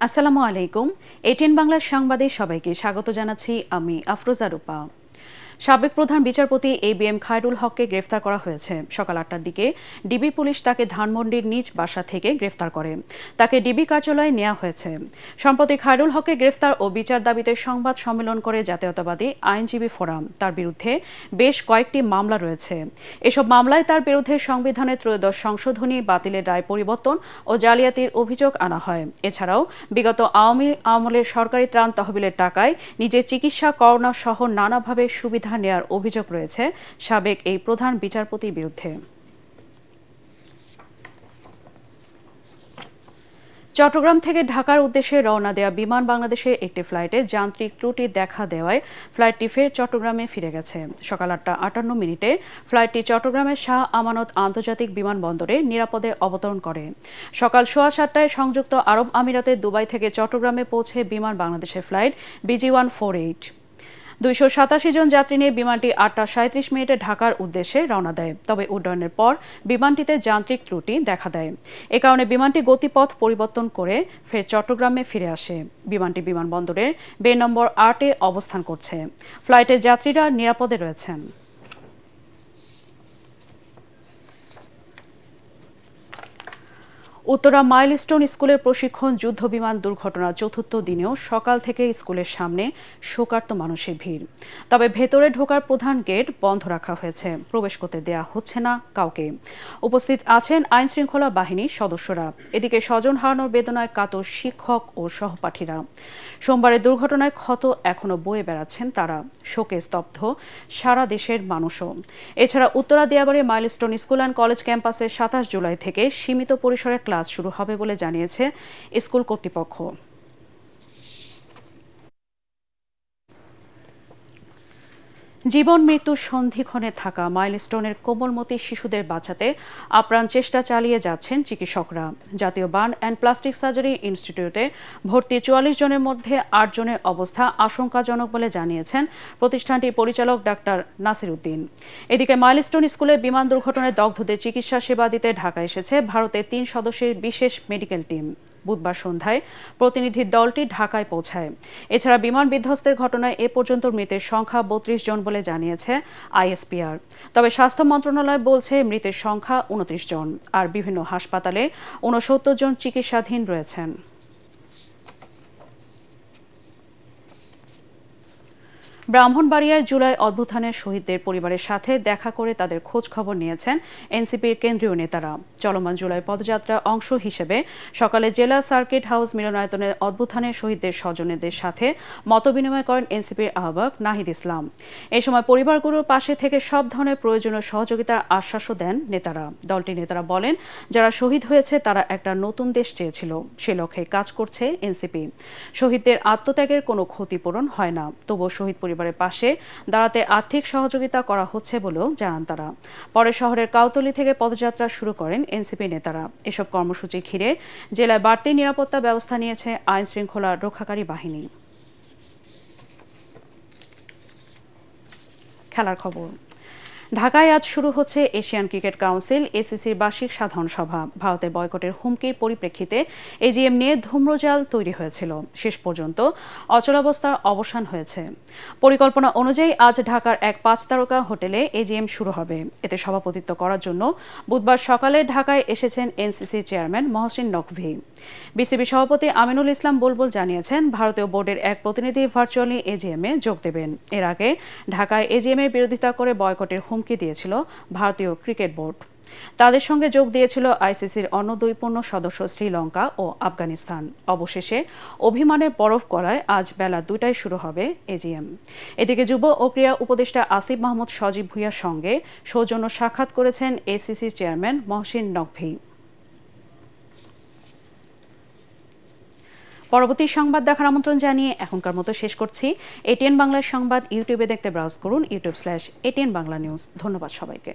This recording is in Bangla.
আসসালামু আলাইকুম। এটিএন বাংলার সংবাদে সবাইকে স্বাগত জানাচ্ছি আমি আফরোজা রূপা। সাবেক প্রধান বিচারপতি এবিএম খায়রুল হককে গ্রেফতার করা হয়েছে। সকাল ৮টার দিকে ডিবি পুলিশ তাকে ধানমন্ডির নিজ বাসা থেকে গ্রেফতার করে। তাকে ডিবি কার্যালয়ে নেওয়া হয়েছে। সম্প্রতি খায়রুল হককে গ্রেফতার ও বিচার দাবিতে সংবাদ সম্মেলন করে জাতীয়তাবাদী আইনজীবী ফোরাম। তার বিরুদ্ধে বেশ কয়েকটি মামলা রয়েছে। এসব মামলায় তার বিরুদ্ধে সংবিধানের ত্রয়োদশ সংশোধনী বাতিলের রায় পরিবর্তন ও জালিয়াতির অভিযোগ আনা হয়। এছাড়াও বিগত আওয়ামী আমলের সরকারি ত্রাণ তহবিলের টাকায় নিজের চিকিৎসা করোনা সহ নানাভাবে সুবিধা নেয়ার অভিযোগ রয়েছে সাবেক এই প্রধান বিচারপতির বিরুদ্ধে। চট্টগ্রাম থেকে ঢাকার উদ্দেশ্যে রওনা দেওয়া বিমান বাংলাদেশের একটি ফ্লাইটে যান্ত্রিক ত্রুটি দেখা দেওয়ায় ফ্লাইটটি ফের চট্টগ্রামে ফিরে গেছে। সকাল ৮টা ৫৮ ফ্লাইটটি চট্টগ্রামের শাহ আমানত আন্তর্জাতিক বিমানবন্দরে নিরাপদে অবতরণ করে। সকাল ৭:৩০টায় সংযুক্ত আরব আমিরাতের দুবাই থেকে চট্টগ্রামে পৌঁছে বিমান বাংলাদেশের ফ্লাইট BG148 ২৮৭ জন যাত্রী নিয়ে বিমানটি ৮টা ৩৭ ঢাকার উদ্দেশ্যে রওনা দেয়। তবে উড্ডয়নের পর বিমানটিতে যান্ত্রিক ত্রুটি দেখা দেয়। এ কারণে বিমানটি গতিপথ পরিবর্তন করে ফের চট্টগ্রামে ফিরে আসে। বিমানটি বিমানবন্দরের বে নম্বর ৮-এ অবস্থান করছে। ফ্লাইটের যাত্রীরা নিরাপদে রয়েছেন। উত্তরা মাইলস্টোন স্কুলের প্রশিক্ষণ যুদ্ধবিমান দুর্ঘটনা চতুর্থ দিনেও সকাল থেকে স্কুলের সামনে শোকার্ত মানুষের ভিড়। তবে ভেতরে ঢোকার প্রধান গেট বন্ধ রাখা হয়েছে, প্রবেশ করতে দেয়া হচ্ছে না কাউকে। উপস্থিত আছেন আইন শৃঙ্খলা বাহিনীর সদস্যরা। এদিকে স্বজন হারানোর বেদনায় কাতর শিক্ষক ও সহপাঠীরা। সোমবারের দুর্ঘটনায় ক্ষত এখনো বয়ে বেড়াচ্ছেন তারা। শোকে স্তব্ধ সারা দেশের মানুষও। এছাড়া Uttara Diabari milestone school and college ক্যাম্পাসে ২৭ জুলাই থেকে সীমিত পরিসরে ক্লাস শুরু হবে বলে জানিয়েছে স্কুল কর্তৃপক্ষ। জীবন মৃত্যুর সন্ধিক্ষণে থাকা মাইলস্টোনের কোমলমতি শিশুদের বাঁচাতে আপ্রাণ চেষ্টা চালিয়ে যাচ্ছেন চিকিৎসকরা। জাতীয় বার্ন অ্যান্ড প্লাস্টিক সার্জারি ইনস্টিটিউটে ভর্তি ৪৪ জনের মধ্যে ৮ জনের অবস্থা আশঙ্কাজনক বলে জানিয়েছেন প্রতিষ্ঠানটির পরিচালক ডাক্তার নাসির উদ্দিন। এদিকে মাইলস্টোন স্কুলে বিমান দুর্ঘটনায় দগ্ধদের চিকিৎসা সেবা দিতে ঢাকা এসেছে ভারতের ৩ সদস্যের বিশেষ মেডিকেল টিম। বুধবার সন্ধ্যায় প্রতিনিধি দলটি ঢাকায় পৌঁছায়। এছাড়া বিমান বিধ্বস্তের ঘটনায় এ পর্যন্ত মৃতের সংখ্যা ৩২ জন বলে জানিয়েছে ISPR। তবে স্বাস্থ্য মন্ত্রণালয় বলছে মৃতের সংখ্যা ২৯ জন, আর বিভিন্ন হাসপাতালে ৬৯ জন চিকিৎসাধীন রয়েছেন। ব্রাহ্মণবাড়িয়ায় জুলাই অভ্যুত্থানের শহীদদের পরিবারের সাথে দেখা করে তাদের খোঁজ খবর নিয়েছেন এনসিপির কেন্দ্রীয় নেতারা। চলমান জুলাই পদযাত্রার অংশ হিসেবে সকালে জেলা সার্কিট হাউস মিলনায়তনে অভ্যুত্থানের শহীদদের স্বজনদের সাথে মতবিনিময় করেন এনসিপির আহ্বায়ক নাহিদ ইসলাম। এ সময় পরিবারগুলোর পাশে থেকে সব ধরনের প্রয়োজনীয় সহযোগিতার আশ্বাসও দেন নেতারা। দলটির নেতারা বলেন, যারা শহীদ হয়েছে তারা একটা নতুন দেশ চেয়েছিল, সে লক্ষ্যে কাজ করছে এনসিপি। শহীদদের আত্মত্যাগের কোনো ক্ষতিপূরণ হয় না, তবুও শহীদ পরিবারের পাশে দাঁড়াতে আর্থিক সহযোগিতা করা হচ্ছে বলেও জানান তারা। পরে শহরের কাউতলী থেকে পদযাত্রা শুরু করেন এনসিপি নেতারা। এসব কর্মসূচি ঘিরে জেলায় বাড়তি নিরাপত্তা ব্যবস্থা নিয়েছে আইন শৃঙ্খলা রক্ষাকারী বাহিনী। খেলার খবর। ঢাকায় আজ শুরু হচ্ছে এশিয়ান ক্রিকেট কাউন্সিল ACCর বার্ষিক সাধারণ সভা। ভারতের বয়কটের হুমকির পরিপ্রেক্ষিতে AGM নিয়ে ধূম্রজাল তৈরি হয়েছিল। শেষ পর্যন্ত অচলাবস্থার অবসান হয়েছে। পরিকল্পনা অনুযায়ী আজ ঢাকার এক ৫ তারকা হোটেলে AGM শুরু হবে। এতে সভাপতিত্ব করার জন্য বুধবার সকালে ঢাকায় এসেছেন NCCর চেয়ারম্যান মহসিন নকভী। বিসিবি সভাপতি আমিনুল ইসলাম বুলবুল জানিয়েছেন, ভারতীয় বোর্ডের এক প্রতিনিধি ভার্চুয়ালি AGM-এ যোগ দেবেন। এর আগে ঢাকায় AGM-এর বিরোধিতা করে বয়কটের হুমকি দিয়েছিল ভারতীয় ক্রিকেট বোর্ড। তাদের সঙ্গে যোগ দিয়েছিল ICCর অন্য ২ পূর্ণ সদস্য শ্রীলঙ্কা ও আফগানিস্তান। অবশেষে অভিমানের বরফ গলায় আজ বেলা ২টায় শুরু হবে AGM। এদিকে যুব ও ক্রীড়া উপদেষ্টা আসিফ মাহমুদ সজীব ভুঁইয়ার সঙ্গে সৌজন্য সাক্ষাৎ করেছেন ACCর চেয়ারম্যান মহসিন নকভী। পরবর্তী সংবাদ দেখার আমন্ত্রণ জানিয়ে এখনকার মতো শেষ করছি। এটিএন বাংলার সংবাদ ইউটিউবে দেখতে ব্রাউজ করুন youtube/ATN Bangla News। ধন্যবাদ সবাইকে।